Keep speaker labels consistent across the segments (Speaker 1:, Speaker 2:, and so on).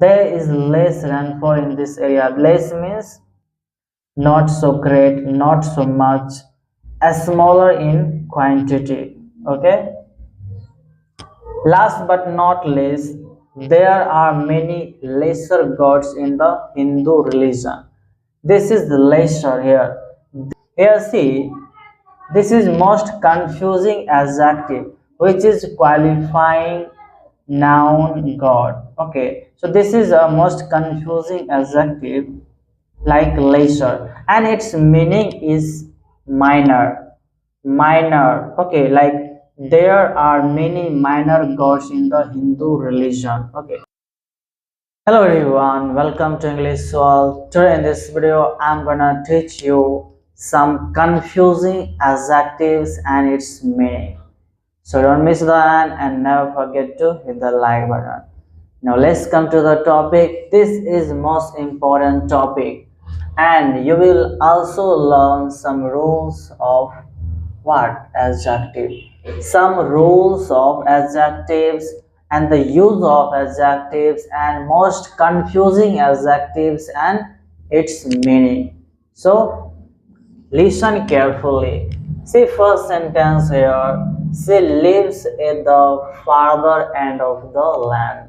Speaker 1: There is less rainfall in this area. Less means not so great, not so much, as smaller in quantity. Okay. Last but not least, there are many lesser gods in the Hindu religion. This is the lesser here. Here see, this is most confusing adjective which is qualifying noun god. Okay, so this is a most confusing adjective like lesser, and its meaning is minor. Minor. Okay, like there are many minor gods in the Hindu religion. Okay. Hello everyone, welcome to English World. Today in this video, I'm gonna teach you some confusing adjectives and its meaning. So don't miss the end and never forget to hit the like button. Now let's come to the topic. This is most important topic, and you will also learn some rules of what adjective, some rules of adjectives and the use of adjectives and most confusing adjectives and its meaning. So listen carefully. See first sentence here. She lives at the farther end of the land.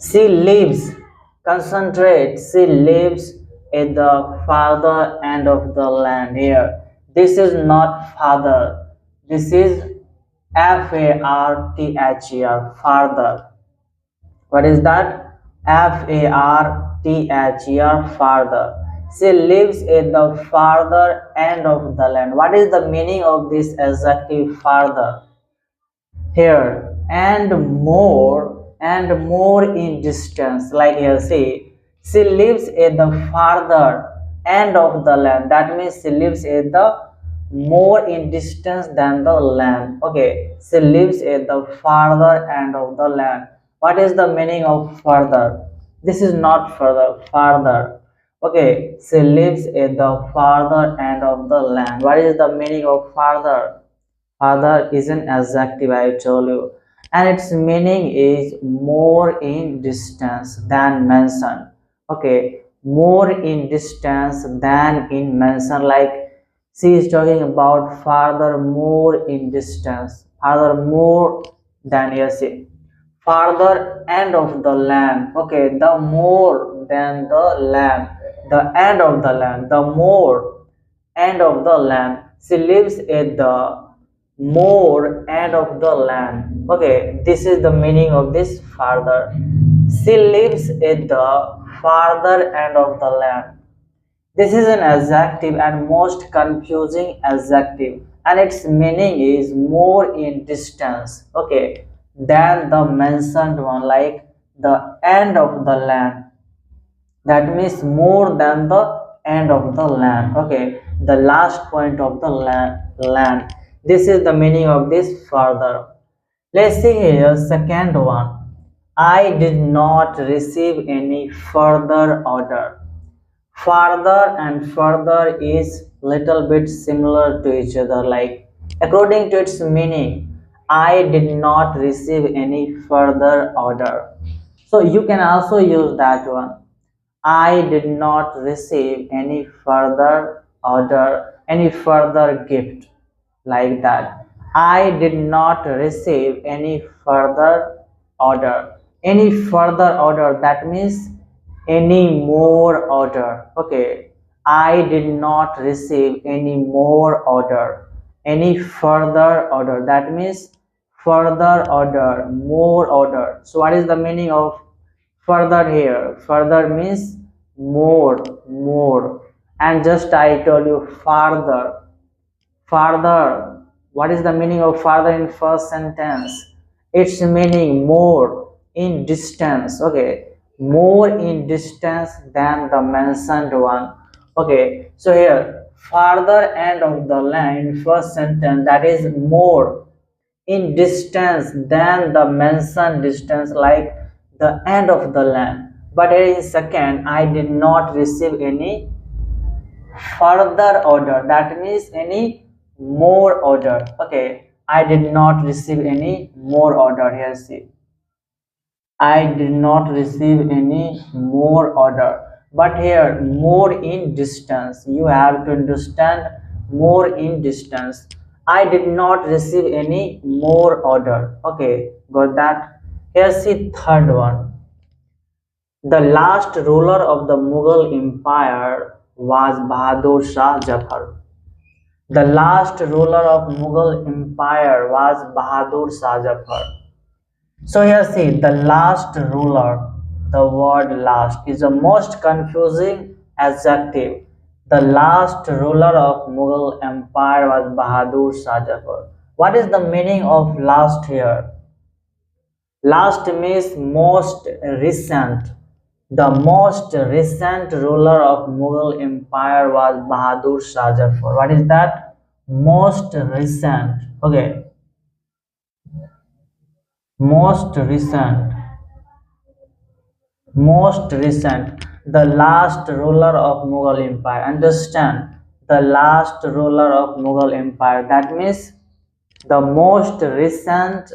Speaker 1: She lives, concentrate, she lives at the farther end of the land here. This is not father, this is Farther, farther. What is that? Farther, farther. She lives at the farther end of the land. What is the meaning of this adjective farther? Here, and more in distance, like here see, she lives at the farther end of the land. That means she lives at the more in distance than the land. Okay, she lives at the farther end of the land. What is the meaning of further? This is not further, farther. Okay, she lives at the farther end of the land. What is the meaning of farther? Farther is an adjective, I told you, and its meaning is more in distance than mentioned. Okay, more in distance than in mentioned. Like she is talking about farther, more in distance, farther, more than, yes, farther end of the land. Okay, the more than the land, the end of the land, the more end of the land. She lives at the more end of the land. Okay, this is the meaning of this farther. She lives at the farther end of the land. This is an adjective and most confusing adjective, and its meaning is more in distance, okay, than the mentioned one, like the end of the land. That means more than the end of the land. Okay, the last point of the land. This is the meaning of this further. Let's see here, second one. I did not receive any further order. Farther and further is little bit similar to each other, like according to its meaning, I did not receive any further order. So you can also use that one. I did not receive any further order, any further gift, like that. I did not receive any further order. Any further order, that means any more order. Okay. I did not receive any more order. Any further order, that means further order, more order. So what is the meaning of further here? Further means more, and just I told you farther. Farther, what is the meaning of farther in first sentence? Its meaning more in distance. Okay, more in distance than the mentioned one. Okay, so here farther end of the land in first sentence, that is more in distance than the mentioned distance, like the end of the land. But here in second, I did not receive any further order, that means any more order. Okay, I did not receive any more order here, see. I did not receive any more order. But here more in distance, you have to understand more in distance. I did not receive any more order. Okay, got that? Here's the third one. The last ruler of the Mughal Empire was Bahadur Shah Jafar. The last ruler of Mughal Empire was Bahadur Shah Jafar. So here see the last ruler. The word last is the most confusing adjective. The last ruler of Mughal Empire was Bahadur Shah Jafar. What is the meaning of last here? Last means most recent. The most recent ruler of Mughal Empire was Bahadur Shah Jafar. What is that? Most recent. Okay. Most recent. Most recent. The last ruler of Mughal Empire. Understand? The last ruler of Mughal Empire. That means the most recent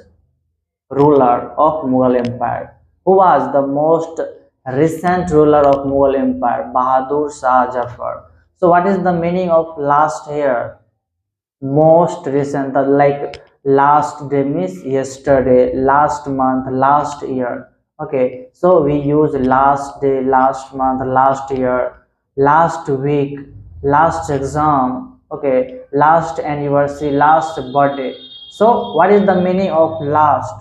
Speaker 1: ruler of Mughal Empire. Who was the most recent ruler of Mughal Empire? Bahadur Shah Jafar. So what is the meaning of last here? Most recent, like last day means yesterday, last month, last year. Okay, so we use last day, last month, last year, last week, last exam, okay, last anniversary, last birthday. So what is the meaning of last?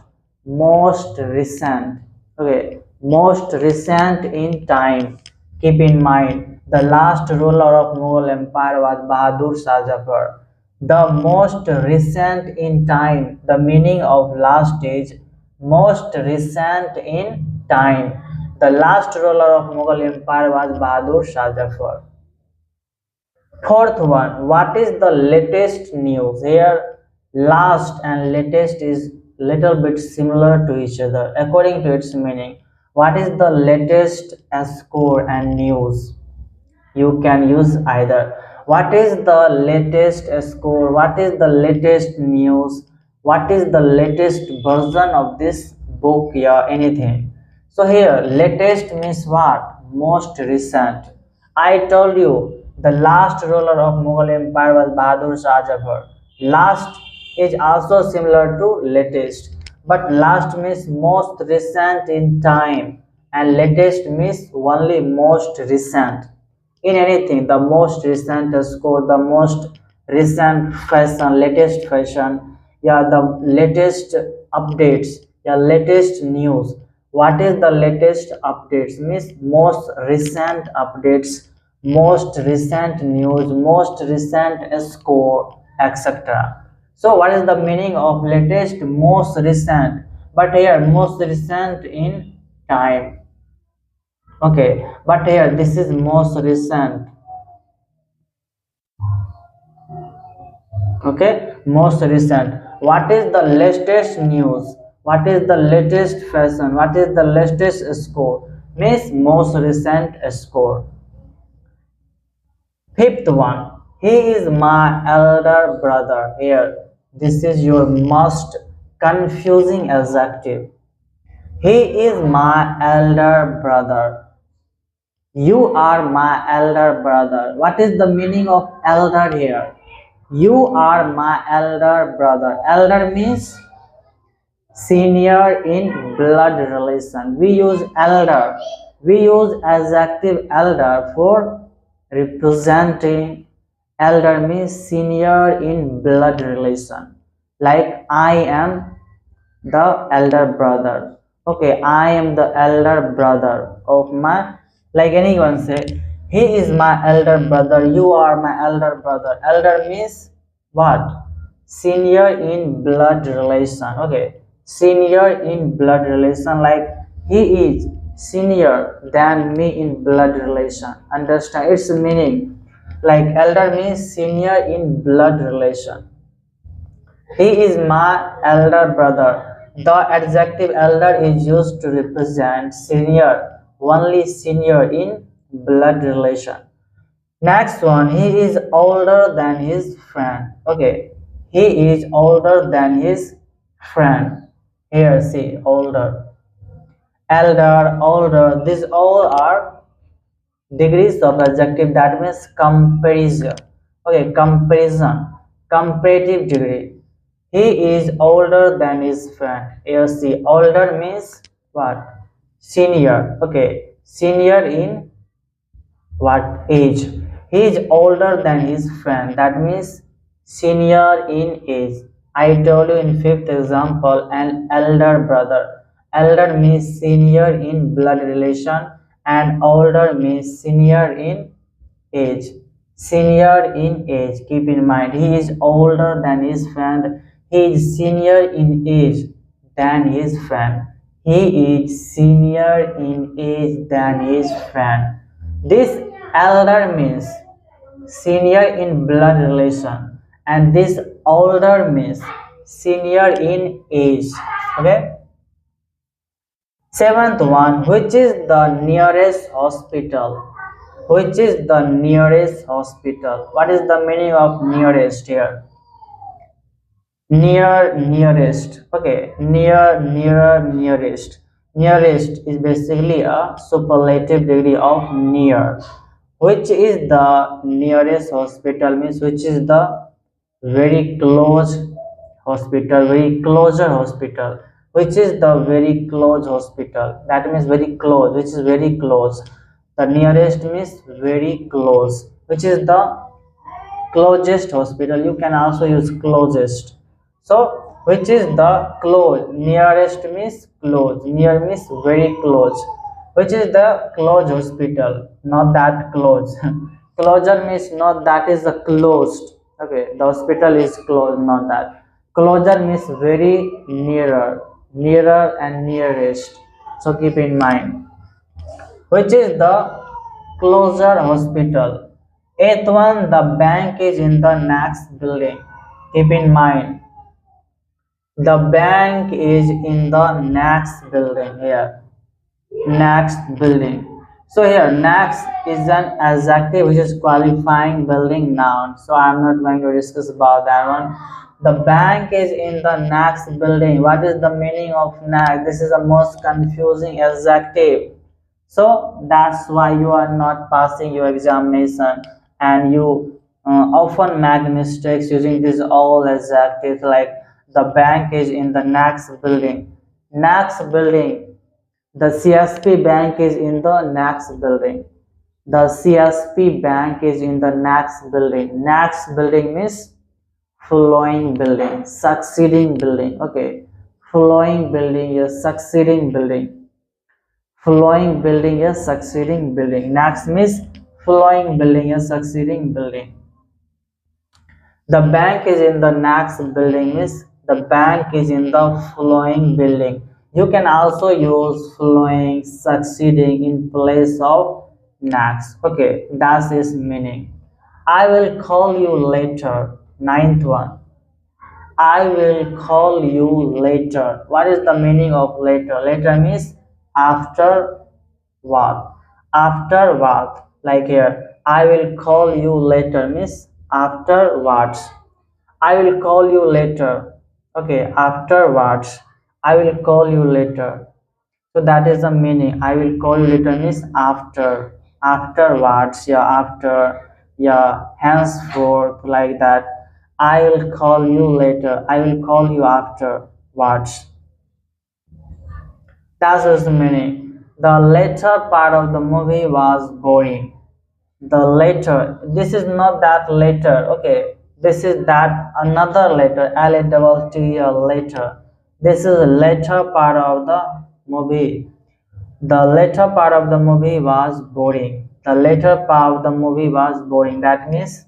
Speaker 1: Most recent. Okay, most recent in time. Keep in mind, the last ruler of Mughal Empire was Bahadur Shah Jafar. The most recent in time. The meaning of last is most recent in time. The last ruler of Mughal Empire was Bahadur Shah Jafar. Fourth one, what is the latest news? Here, last and latest is little bit similar to each other according to its meaning. What is the latest score and news? You can use either. What is the latest score? What is the latest news? What is the latest version of this book? Yeah, anything. So here latest means what? Most recent. I told you the last ruler of Mughal Empire was Bahadur Shah Jafar. Last is also similar to latest, but last means most recent in time and latest means only most recent in anything. The most recent score, the most recent fashion, latest fashion, yeah, the latest updates, yeah, latest news. What is the latest updates means most recent updates, most recent news, most recent score, etc. So what is the meaning of latest? Most recent, but here most recent in time. Okay, but here this is most recent. Okay, most recent. What is the latest news? What is the latest fashion? What is the latest score? Means most recent score. Fifth one, he is my elder brother. Here, this is your most confusing adjective. He is my elder brother. You are my elder brother. What is the meaning of elder here? You are my elder brother. Elder means senior in blood relation. We use elder. We use adjective elder for representing. Elder means senior in blood relation. Like I am the elder brother. Okay, I am the elder brother of my, like anyone say, he is my elder brother, you are my elder brother. Elder means what? Senior in blood relation. Okay, senior in blood relation, like he is senior than me in blood relation. Understand its meaning? Like elder means senior in blood relation. He is my elder brother. The adjective elder is used to represent senior, only senior in blood relation. Next one, he is older than his friend. Okay, he is older than his friend. Here, see, older. elder, older. These all are degrees of adjective, that means comparison. Okay, comparison, comparative degree. He is older than his friend. Here see, older means what? Senior. Okay, senior in what age? He is older than his friend, that means senior in age. I told you in fifth example, an elder brother. Elder means senior in blood relation, and older means senior in age. Senior in age, keep in mind, he is older than his friend. He is senior in age than his friend. He is senior in age than his friend. This elder means senior in blood relation, and this older means senior in age. Okay. Seventh one, which is the nearest hospital? Which is the nearest hospital? What is the meaning of nearest here? Near, nearest. Okay, near, nearer, nearest. Nearest is basically a superlative degree of near. Which is the nearest hospital means which is the very close hospital, very closer hospital. Which is the very close hospital? That means very close, which is very close. The nearest means very close. Which is the closest hospital? You can also use closest. So which is the close? Nearest means close, near means very close. Which is the close hospital? Not that close. Closer means not that is the closed. Okay, the hospital is closed, not that. Closer means very nearer, nearer and nearest. So keep in mind, which is the closer hospital. Eighth one, the bank is in the next building. Keep in mind, the bank is in the next building here. Next building. So here, next is an adjective which is qualifying building noun. So I'm not going to discuss about that one. The bank is in the next building. What is the meaning of next? This is the most confusing adjective. So that's why you are not passing your examination, and you often make mistakes using these all adjectives like the bank is in the next building. Next building. The CSP bank is in the next building. The CSP bank is in the next building. Next building means following building, succeeding building. Okay, following building is succeeding building. Following building is succeeding building. Next means following building is succeeding building. The bank is in the next building means the bank is in the following building. You can also use following, succeeding in place of next. Okay, that's its meaning. I will call you later. Ninth one. I will call you later. What is the meaning of later? Later means after what? After what? Like here, I will call you later means afterwards. I will call you later. Okay, afterwards. I will call you later. So that is the meaning. I will call you later means after. Afterwards, yeah, after, yeah, henceforth, like that. I will call you later. I will call you afterwards. That's the meaning. The later part of the movie was boring. The later, this is not that later. Okay, this is that another later, L-A-T-T, later. This is the later part of the movie. The later part of the movie was boring. The later part of the movie was boring. That means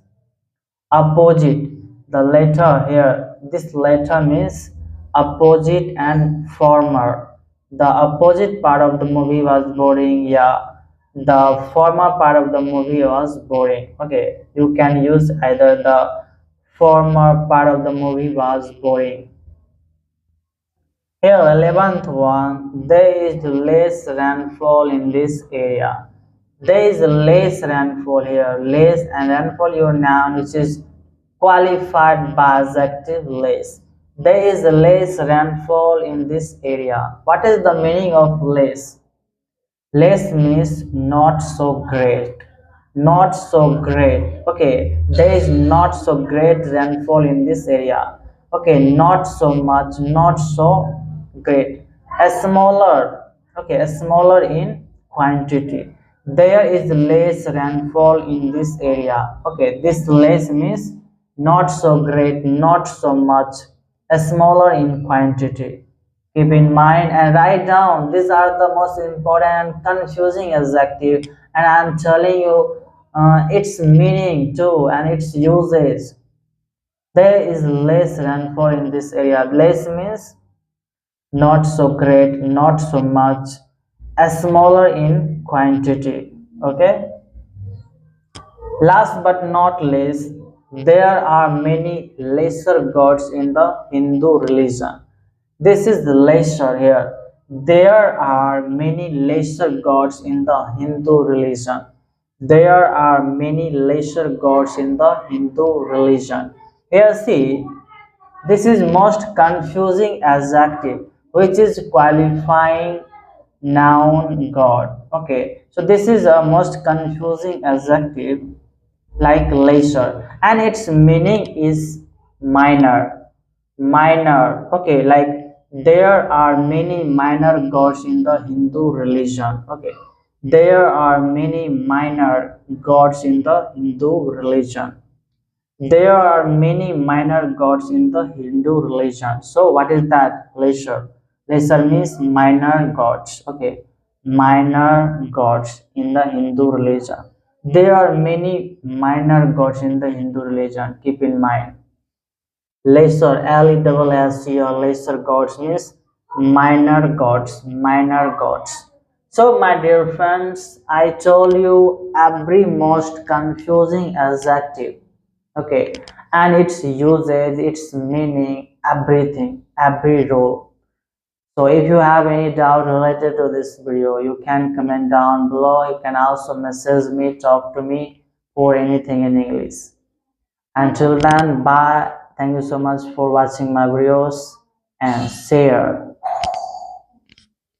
Speaker 1: opposite. The later here, this later means opposite and former. The opposite part of the movie was boring. Yeah, the former part of the movie was boring. Okay, you can use either the former part of the movie was boring. Here, 11th one, there is less rainfall in this area. There is less rainfall here. Less and rainfall, your noun which is qualified by adjective less. there is less rainfall in this area. What is the meaning of less? Less means not so great. Not so great. Okay, there is not so great rainfall in this area. Okay, not so much, not so great. A smaller, okay, a smaller in quantity. There is less rainfall in this area. Okay, this less means not so great, not so much, a smaller in quantity. Keep in mind and write down. These are the most important and confusing adjective, and I'm telling you its meaning too and its usage. There is less rainfall in this area. Less means not so great, not so much, a smaller in quantity. Okay. Last but not least, there are many lesser gods in the Hindu religion. This is the lesser here. There are many lesser gods in the Hindu religion. There are many lesser gods in the Hindu religion. Here see, this is most confusing adjective which is qualifying noun god. Okay, so this is a most confusing adjective like lesser, and its meaning is minor. Minor. Okay, like there are many minor gods in the Hindu religion. Okay, there are many minor gods in the Hindu religion. There are many minor gods in the Hindu religion. So what is that? Lesser. Lesser means minor gods. Okay, minor gods in the Hindu religion. There are many minor gods in the Hindu religion. Keep in mind. Lesser, L-E-S-S-E, or lesser gods means minor gods, minor gods. So my dear friends, I told you every most confusing adjective, okay, and its usage, its meaning, everything, every role. So if you have any doubt related to this video, you can comment down below. You can also message me, talk to me for anything in English. Until then, bye. Thank you so much for watching my videos and share.